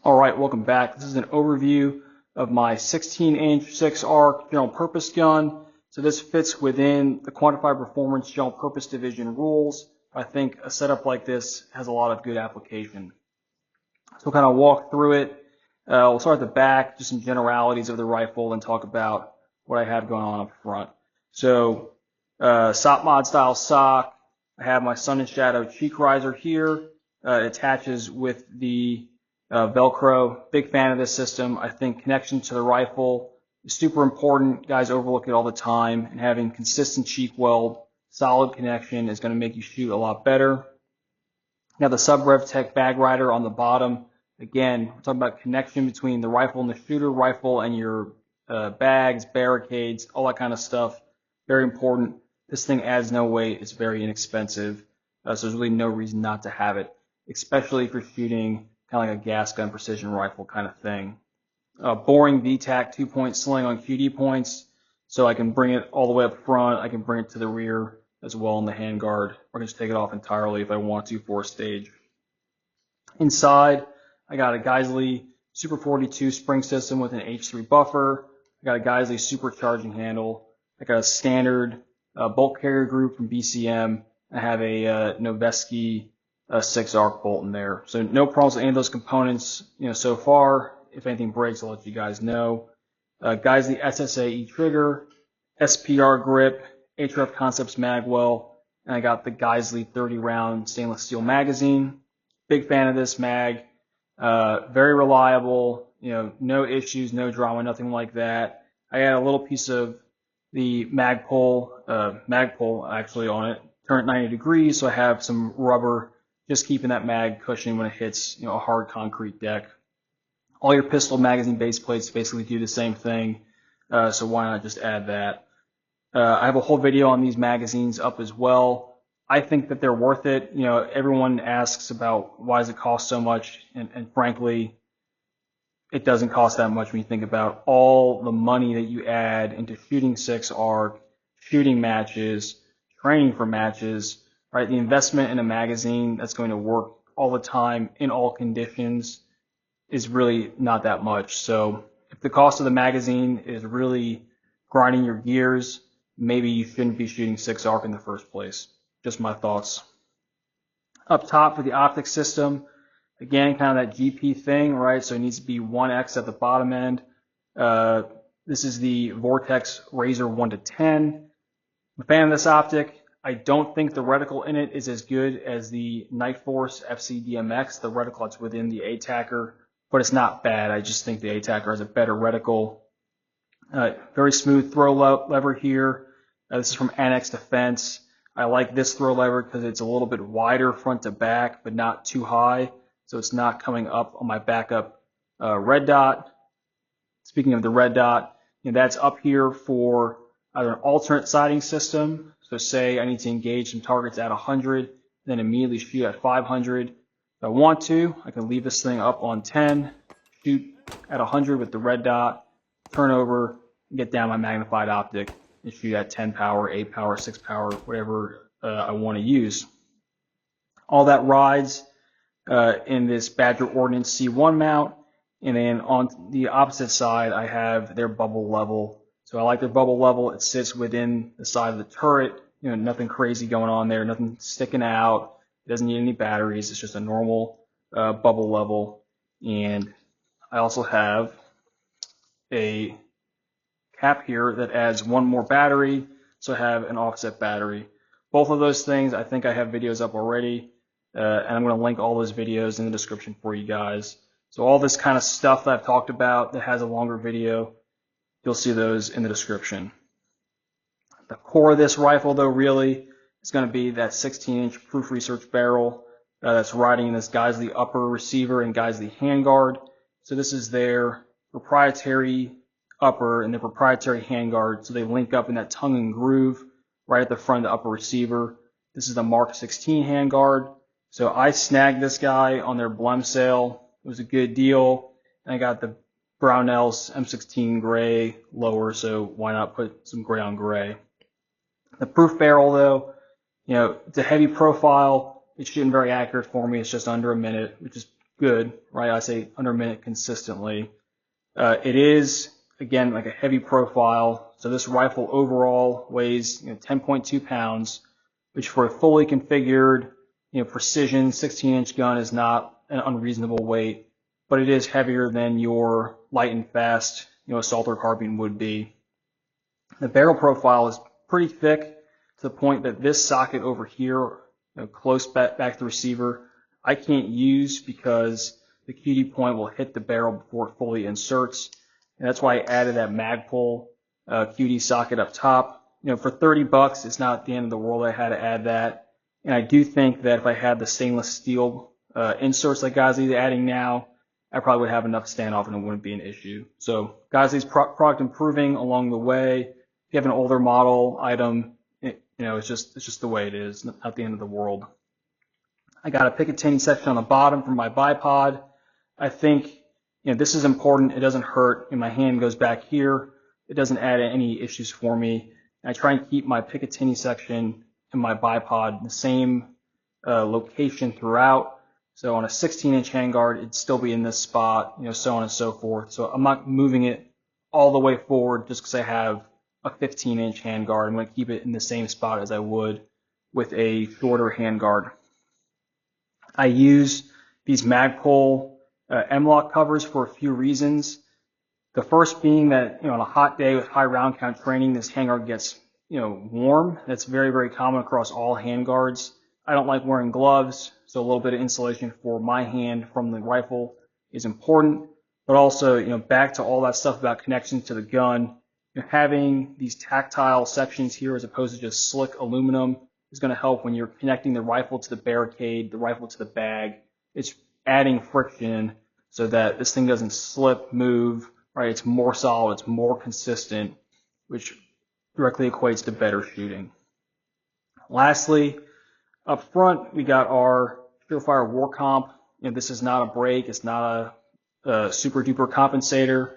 Alright, welcome back. This is an overview of my 16-inch 6-arc general purpose gun. So this fits within the Quantified Performance General Purpose Division rules. I think a setup like this has a lot of good application. So we'll kind of walk through it. We'll start at the back, just some generalities of the rifle, and talk about what I have going on up front. So SOP mod style stock. I have my Sun and Shadow cheek riser here. It attaches with the Velcro. Big fan of this system. I think connection to the rifle is super important. Guys overlook it all the time, and having consistent cheek weld, solid connection is going to make you shoot a lot better. Now the SubRevTech bag rider on the bottom. Again, we're talking about connection between the rifle and the shooter, rifle and your bags, barricades, all that kind of stuff. Very important. This thing adds no weight. It's very inexpensive. So there's really no reason not to have it, especially if you're shooting kind of like a gas gun precision rifle kind of thing. Boring VTAC 2-point sling on QD points, so I can bring it all the way up front. I can bring it to the rear as well in the handguard, or just take it off entirely if I want to for a stage. Inside, I got a Geissele Super 42 spring system with an H3 buffer. I got a Geissele supercharging handle. I got a standard bolt carrier group from BCM. I have a Noveske 6-arc bolt in there. So no problems with any of those components, so far. If anything breaks, I'll let you guys know. Geissele SSAE trigger, SPR grip, HRF Concepts magwell, and I got the Geissele 30-round stainless steel magazine. Big fan of this mag. Very reliable, no issues, no drama, nothing like that. I had a little piece of the Magpul actually on it. Turn it 90 degrees, so I have some rubber just keeping that mag cushioning when it hits a hard concrete deck. All your pistol magazine base plates basically do the same thing, so why not just add that? I have a whole video on these magazines up as well. I think that they're worth it. Everyone asks about why does it cost so much, and frankly, it doesn't cost that much when you think about all the money that you add into shooting 6-arc, shooting matches, training for matches, right? The investment in a magazine that's going to work all the time in all conditions is really not that much. So if the cost of the magazine is really grinding your gears, maybe you shouldn't be shooting 6-arc in the first place. Just my thoughts. Up top for the optics system, again, kind of that GP thing, right? So it needs to be 1x at the bottom end. This is the Vortex Razor 1-10. I'm a fan of this optic. I don't think the reticle in it is as good as the Nightforce FCDMX, the reticle that's within the ATACR, but it's not bad. I just think the ATACR has a better reticle. Very smooth throw lever here. This is from Annex Defense. I like this throw lever because it's a little bit wider front to back, but not too high, so it's not coming up on my backup red dot. Speaking of the red dot, that's up here for either an alternate sighting system. So say I need to engage some targets at 100, then immediately shoot at 500. If I want to, I can leave this thing up on 10, shoot at 100 with the red dot, turn over, and get down my magnified optic, and shoot at 10 power, 8 power, 6 power, whatever I want to use. All that rides in this Badger Ordnance C1 mount, and then on the opposite side, I have their bubble level. So I like their bubble level. It sits within the side of the turret. Nothing crazy going on there, nothing sticking out. It doesn't need any batteries. It's just a normal bubble level. And I also have a cap here that adds one more battery. So I have an offset battery. Both of those things, I think I have videos up already. And I'm going to link all those videos in the description for you guys. So all this kind of stuff that I've talked about that has a longer video, you'll see those in the description. The core of this rifle, though, really is going to be that 16-inch Proof Research barrel that's riding in this Geissele upper receiver and Geissele handguard. So this is their proprietary upper and their proprietary handguard. So they link up in that tongue and groove right at the front of the upper receiver. This is the Mark 16 handguard. So I snagged this guy on their Blem sale. It was a good deal. And I got the Brownells M16 gray lower, so why not put some gray on gray. The proof barrel, though, it's a heavy profile. It's shooting very accurate for me. It's just under a minute, which is good, right? I say under a minute consistently. It is, again, like a heavy profile. So this rifle overall weighs 10.2 pounds, which for a fully configured, precision 16-inch gun is not an unreasonable weight, but it is heavier than your light and fast, assault or carbine would be. The barrel profile is pretty thick to the point that this socket over here, close back to the receiver, I can't use because the QD point will hit the barrel before it fully inserts. And that's why I added that Magpul QD socket up top. For $30, it's not the end of the world I had to add that. And I do think that if I had the stainless steel inserts like Gosley's adding now, I probably would have enough standoff and it wouldn't be an issue. So Gosley's product improving along the way. If you have an older model item, it's just the way it is, not the end of the world. I got a Picatinny section on the bottom for my bipod. I think this is important. It doesn't hurt. My hand goes back here. It doesn't add any issues for me. And I try and keep my Picatinny section and my bipod in the same location throughout. So on a 16-inch handguard, it'd still be in this spot, so on and so forth. So I'm not moving it all the way forward just because I have a 15-inch handguard. I'm going to keep it in the same spot as I would with a shorter handguard. I use these Magpul M-LOK covers for a few reasons. The first being that, on a hot day with high round count training, this handguard gets, warm. That's very, very common across all handguards. I don't like wearing gloves, so a little bit of insulation for my hand from the rifle is important. But also, back to all that stuff about connections to the gun, having these tactile sections here as opposed to just slick aluminum is going to help when you're connecting the rifle to the barricade, the rifle to the bag. It's adding friction so that this thing doesn't slip, move, right? It's more solid, it's more consistent, which directly equates to better shooting. Lastly, up front, we got our Surefire War Comp. This is not a brake, it's not a super duper compensator,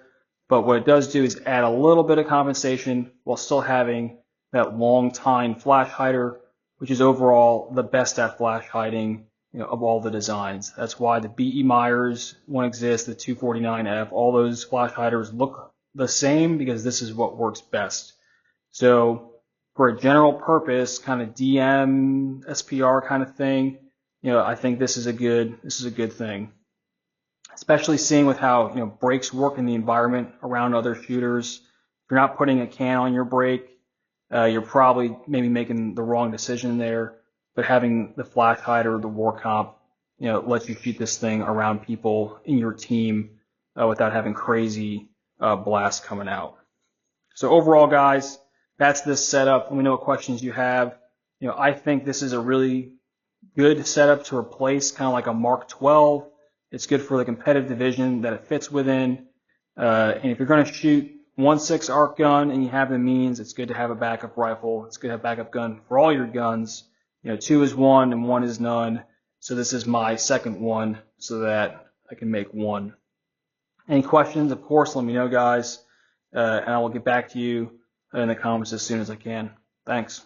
but what it does do is add a little bit of compensation while still having that long tine flash hider, which is overall the best at flash hiding of all the designs. That's why the B.E. Myers one exists, the 249F, all those flash hiders look the same because this is what works best. So for a general purpose kind of DM, SPR kind of thing, I think this is a good thing. Especially seeing with how brakes work in the environment around other shooters. If you're not putting a can on your brake, you're probably maybe making the wrong decision there. But having the flash hider, the War Comp, lets you shoot this thing around people in your team without having crazy blasts coming out. So overall, guys, that's this setup. Let me know what questions you have. I think this is a really good setup to replace kind of like a Mark 12. It's good for the competitive division that it fits within. And if you're going to shoot 1.6 arc gun and you have the means, it's good to have a backup rifle. It's good to have a backup gun for all your guns. 2 is 1 and 1 is none. So this is my second one so that I can make 1. Any questions, of course, let me know, guys. And I will get back to you in the comments as soon as I can. Thanks.